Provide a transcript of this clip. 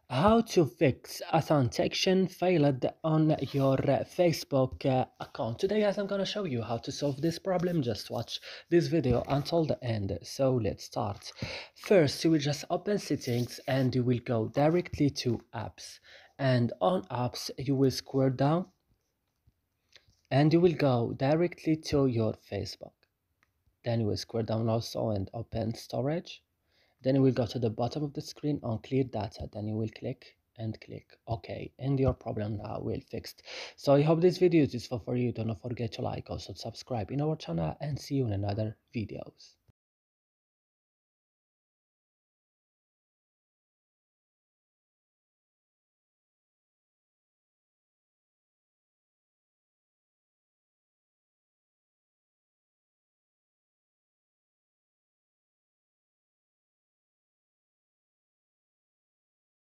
How to fix authentication failed on your Facebook account. Today guys, I'm gonna show you how to solve this problem. Just watch this video until the end. So let's start. First, you will just open settings and you will go directly to apps, and on apps you will scroll down and you will go directly to your Facebook. Then you will scroll down also and open storage. Then you will go to the bottom of the screen on clear data. Then you will click and click OK, and your problem now will fixed. So I hope this video is useful for you. Do not forget to like, also subscribe in our channel, and see you in another videos.